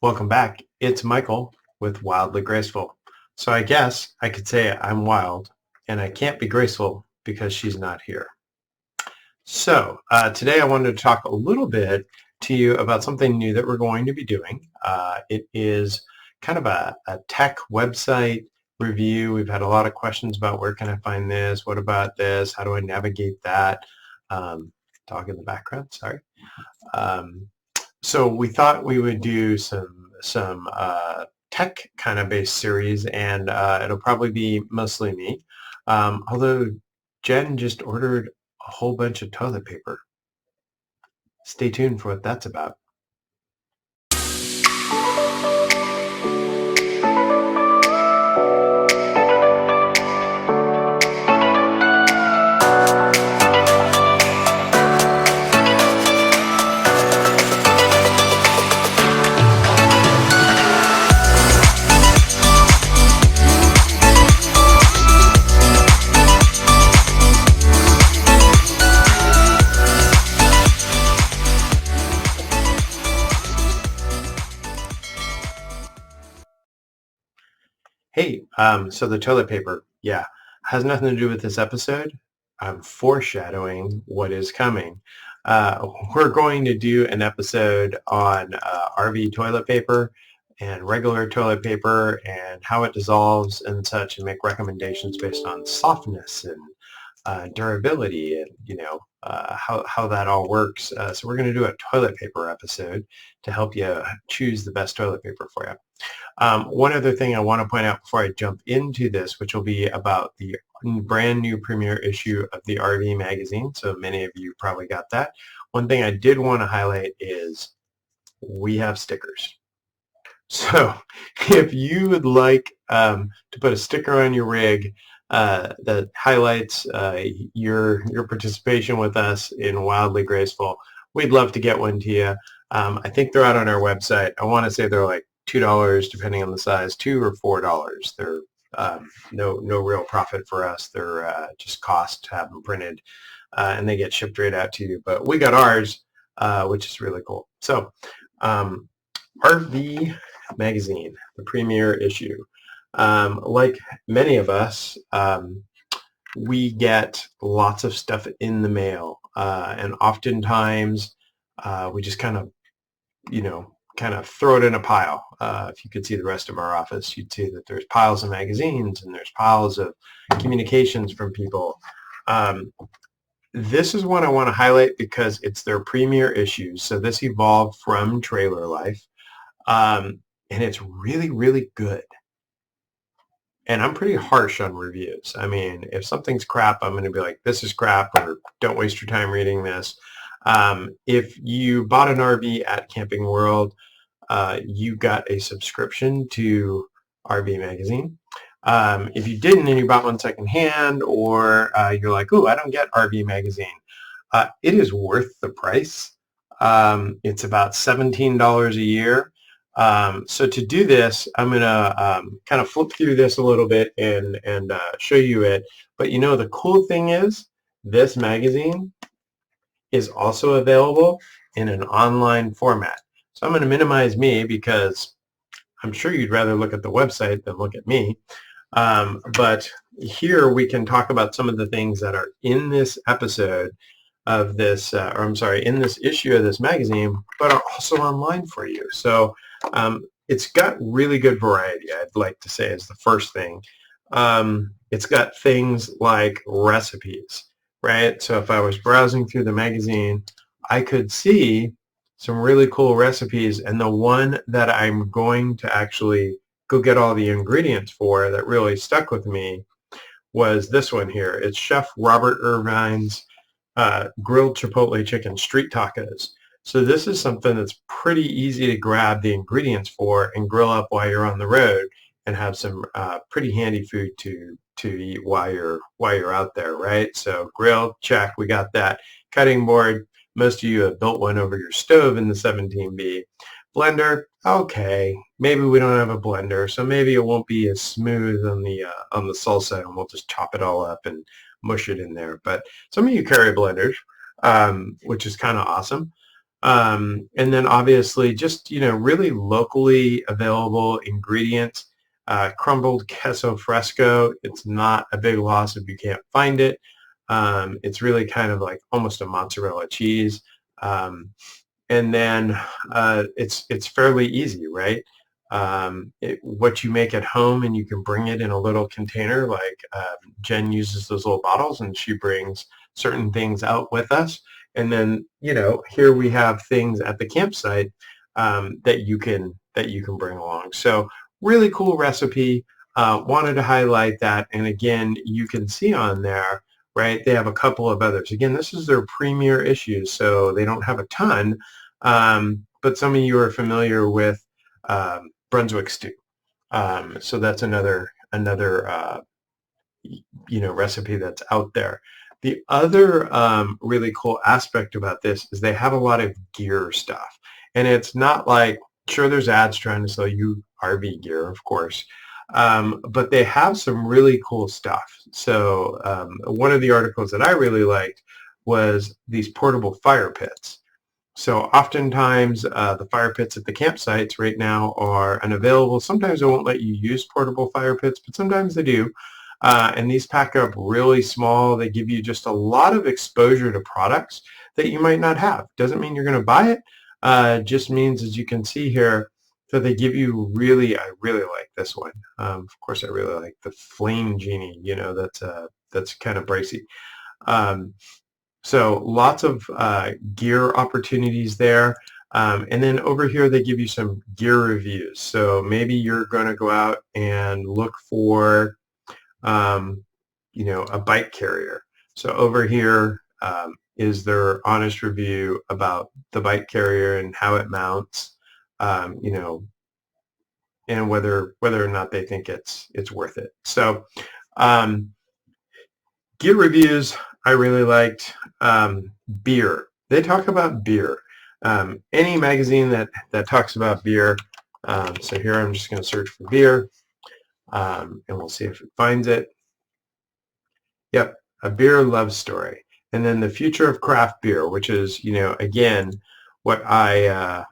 Welcome back. It's Michael with Wildly Graceful. So I guess I could say I'm wild and I can't be graceful because she's not here. So today I wanted to talk a little bit to you about something new that we're going to be doing. It is kind of a tech website review. We've had a lot of questions about where can I find this? What about this? How do I navigate that? Dog in the background, sorry. So we thought we would do some tech kind of based series, and it'll probably be mostly me. Although Jen just ordered a whole bunch of toilet paper. Stay tuned for what that's about. Hey, so the toilet paper, yeah, has nothing to do with this episode. I'm foreshadowing what is coming. We're going to do an episode on RV toilet paper and regular toilet paper and how it dissolves and such, and make recommendations based on softness and durability and how that all works. So we're going to do a toilet paper episode to help you choose the best toilet paper for you. One other thing I want to point out before I jump into this, which will be about the brand new premiere issue of the RV magazine. So many of you probably got that. One thing I did want to highlight is we have stickers. So if you would like to put a sticker on your rig that highlights your participation with us in Wildly Graceful, we'd love to get one to you. I think they're out on our website. I want to say they're like $2 depending on the size, $2 or $4. They're no real profit for us. They're just cost to have them printed, and they get shipped right out to you. But we got ours, which is really cool. So RV magazine, the premiere issue. Like many of us, we get lots of stuff in the mail, and oftentimes we just kind of throw it in a pile. If you could see the rest of our office, you'd see that there's piles of magazines and there's piles of communications from people. This is one I want to highlight because it's their premiere issue. So this evolved from Trailer Life, and it's really, really good. And I'm pretty harsh on reviews. I mean, if something's crap, I'm going to be like, this is crap, or don't waste your time reading this. If you bought an RV at Camping World, you got a subscription to RV Magazine. If you didn't and you bought one secondhand, or you're like, oh, I don't get RV Magazine, it is worth the price. It's about $17 a year. So to do this, I'm going to kind of flip through this a little bit and show you it. But the cool thing is this magazine is also available in an online format. So I'm going to minimize me because I'm sure you'd rather look at the website than look at me. But here we can talk about some of the things that are in this episode of this, in this issue of this magazine, but are also online for you. So it's got really good variety, I'd like to say, is the first thing. It's got things like recipes, right? So if I was browsing through the magazine, I could see some really cool recipes, and the one that I'm going to actually go get all the ingredients for that really stuck with me was this one here. It's Chef Robert Irvine's grilled Chipotle chicken street tacos. So this is something that's pretty easy to grab the ingredients for and grill up while you're on the road and have some pretty handy food to eat while you're out there, right? So grill, check, we got that. Cutting board, most of you have built one over your stove in the 17B. Blender, okay, maybe we don't have a blender, so maybe it won't be as smooth on the salsa, and we'll just chop it all up and mush it in there. But some of you carry blenders, which is kind of awesome. And then obviously just, really locally available ingredients. Crumbled queso fresco. It's not a big loss if you can't find it. It's really kind of like almost a mozzarella cheese. And then it's fairly easy, right? What you make at home, and you can bring it in a little container. Like Jen uses those little bottles, and she brings certain things out with us. And then here we have things at the campsite that you can bring along. So really cool recipe. Wanted to highlight that, and again, you can see on there. Right, they have a couple of others. Again, this is their premier issue, so they don't have a ton. But some of you are familiar with Brunswick Stew. So that's another recipe that's out there. The other really cool aspect about this is they have a lot of gear stuff, and it's not like, sure, there's ads trying to sell you RV gear, of course, but they have some really cool stuff. So one of the articles that I really liked was these portable fire pits. So oftentimes the fire pits at the campsites right now are unavailable. Sometimes they won't let you use portable fire pits, but sometimes they do. And these pack up really small. They give you just a lot of exposure to products that you might not have. Doesn't mean you're going to buy it. Just means, as you can see here, that they give you I really like this one. Of course, I really like the Flame Genie. That's kind of pricey. So lots of gear opportunities there. And then over here, they give you some gear reviews. So maybe you're going to go out and look for, a bike carrier. So over here is their honest review about the bike carrier and how it mounts, and whether or not they think it's worth it. So gear reviews I really liked. Beer. They talk about beer. Any magazine that talks about beer. So here I'm just going to search for beer, and we'll see if it finds it. Yep, a beer love story. And then the future of craft beer, which is, again, what I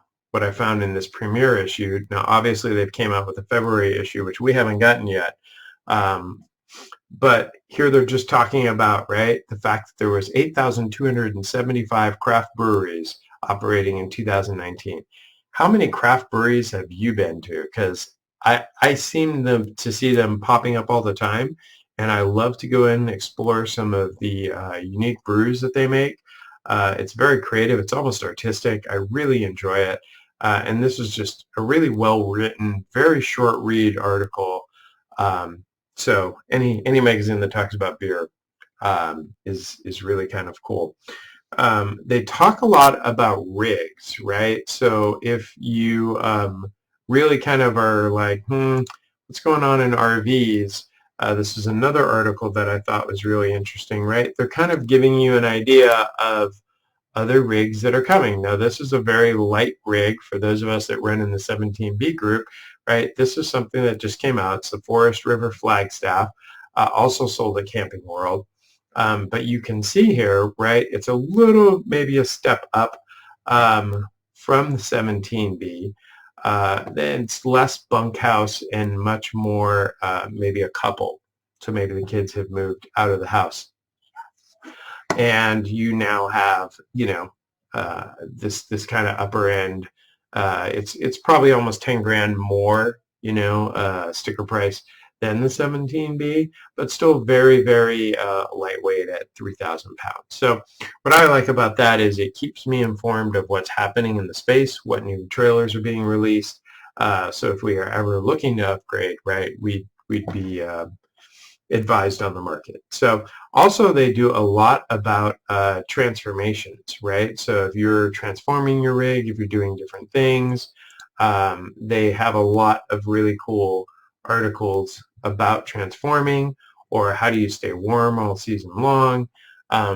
found in this premiere issue. Now, obviously, they've came out with a February issue, which we haven't gotten yet. But here they're just talking about, right, the fact that there was 8,275 craft breweries operating in 2019. How many craft breweries have you been to? Because I seem to see them popping up all the time, and I love to go in and explore some of the unique brews that they make. It's very creative. It's almost artistic. I really enjoy it. And this is just a really well-written, very short read article. So any magazine that talks about beer is really kind of cool. They talk a lot about rigs, right? So if you really kind of are like, what's going on in RVs? This is another article that I thought was really interesting, right? They're kind of giving you an idea of other rigs that are coming. Now, this is a very light rig for those of us that run in the 17B group, right? This is something that just came out. It's the Forest River Flagstaff, also sold at Camping World. But you can see here, right, it's a little, maybe a step up from the 17B. Then it's less bunkhouse and much more maybe a couple. So maybe the kids have moved out of the house. And you now have, this kind of upper end. It's probably almost 10 grand more, sticker price than the 17B, but still very, very lightweight at 3,000 pounds. So what I like about that is it keeps me informed of what's happening in the space, what new trailers are being released. So if we are ever looking to upgrade, right, we'd be advised on the market. So also they do a lot about transformations, right? So if you're transforming your rig, if you're doing different things, they have a lot of really cool articles about transforming, or how do you stay warm all season long.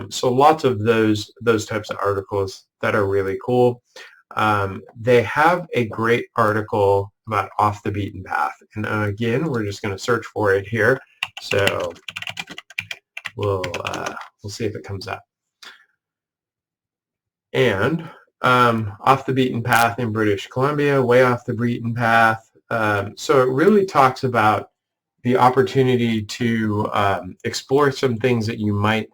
So lots of those types of articles that are really cool. They have a great article about off the beaten path. And again, we're just going to search for it here. So we'll see if it comes up. And Off the beaten path in British Columbia, way off the beaten path. So it really talks about the opportunity to explore some things that you might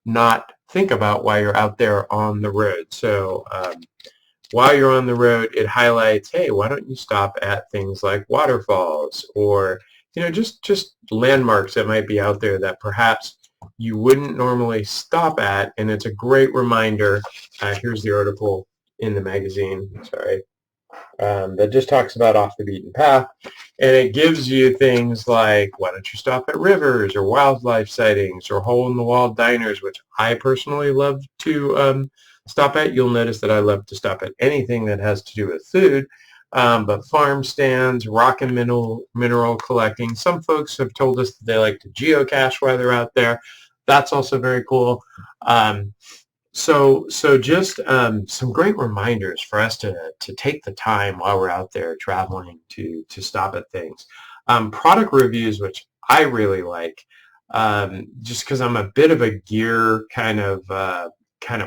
not think about while you're out there on the road. So while you're on the road, it highlights, hey, why don't you stop at things like waterfalls or, just landmarks that might be out there that perhaps you wouldn't normally stop at. And it's a great reminder. Here's the article in the magazine, sorry, that just talks about off the beaten path. And it gives you things like, why don't you stop at rivers or wildlife sightings or hole-in-the-wall diners, which I personally love to stop at. You'll notice that I love to stop at anything that has to do with food, but farm stands, rock and mineral collecting. Some folks have told us that they like to geocache while they're out there. That's also very cool. So just some great reminders for us to take the time while we're out there traveling to stop at things. Product reviews, which I really like, just because I'm a bit of a gear kind of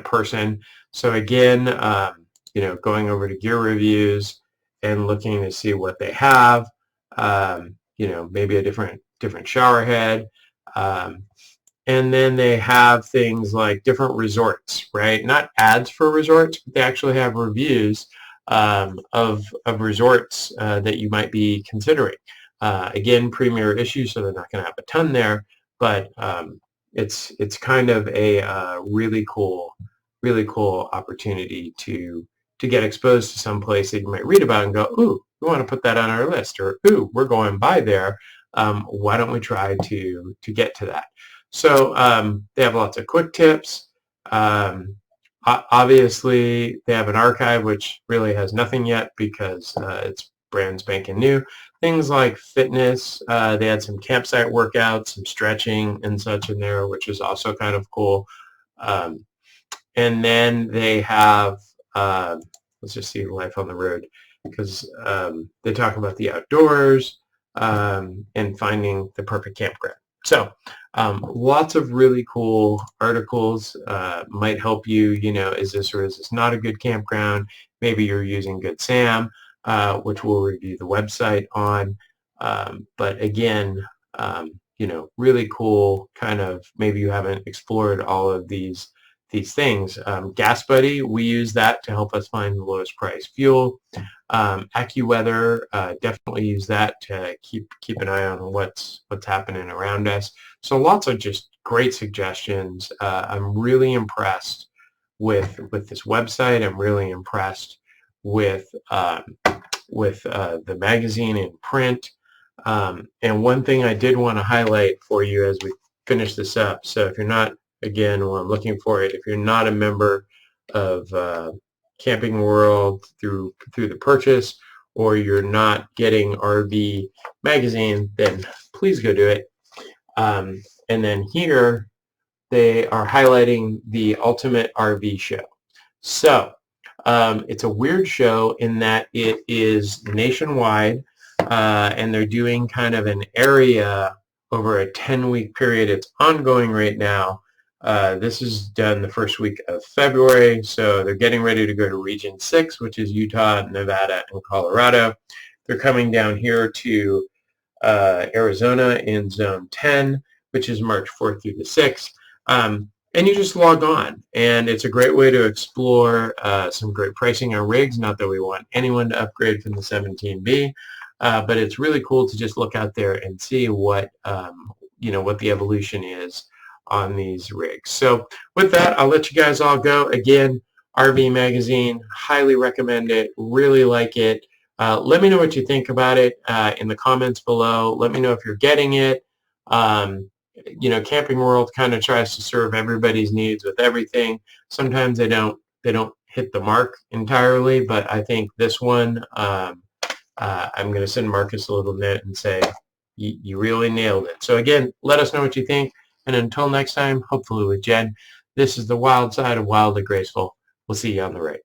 person. So again, going over to gear reviews and looking to see what they have. Maybe a different shower head. And then they have things like different resorts, right? Not ads for resorts, but they actually have reviews of resorts that you might be considering. Again, premier issue, so they're not going to have a ton there, but it's kind of a really cool opportunity to get exposed to some place that you might read about and go, ooh, we want to put that on our list, or ooh, we're going by there. Why don't we try to get to that? So they have lots of quick tips. Obviously, they have an archive, which really has nothing yet because it's brand spanking new. Things like fitness. They had some campsite workouts, some stretching and such in there, which is also kind of cool. And then they have, let's just see life on the road, because they talk about the outdoors and finding the perfect campground. So lots of really cool articles might help you, is this or is this not a good campground? Maybe you're using Good Sam, which we'll review the website on. But again, really cool kind of, maybe you haven't explored all of these things. Gas Buddy, we use that to help us find the lowest price fuel. AccuWeather, definitely use that to keep an eye on what's happening around us. So lots of just great suggestions. I'm really impressed with this website. I'm really impressed with the magazine in print. And one thing I did want to highlight for you as we finish this up. So if you're not, again, while I'm looking for it, if you're not a member of Camping World through the purchase, or you're not getting RV magazine, then please go do it. And then here they are highlighting the Ultimate RV Show. So it's a weird show in that it is nationwide, and they're doing kind of an area over a 10-week period. It's ongoing right now. This is done the first week of February, so they're getting ready to go to Region 6, which is Utah, Nevada, and Colorado. They're coming down here to Arizona in Zone 10, which is March 4th through the 6th. And you just log on, and it's a great way to explore some great pricing on rigs. Not that we want anyone to upgrade from the 17B, but it's really cool to just look out there and see what what the evolution is on these rigs. So with that, I'll let you guys all go. Again, RV Magazine, highly recommend it, really like it. Let me know what you think about it in the comments below. Let me know if you're getting it. Camping World kind of tries to serve everybody's needs with everything. Sometimes they don't hit the mark entirely, but I think this one, I'm going to send Marcus a little note and say, you really nailed it. So again, let us know what you think. And until next time, hopefully with Jed, this is the wild side of Wildly Graceful. We'll see you on the right.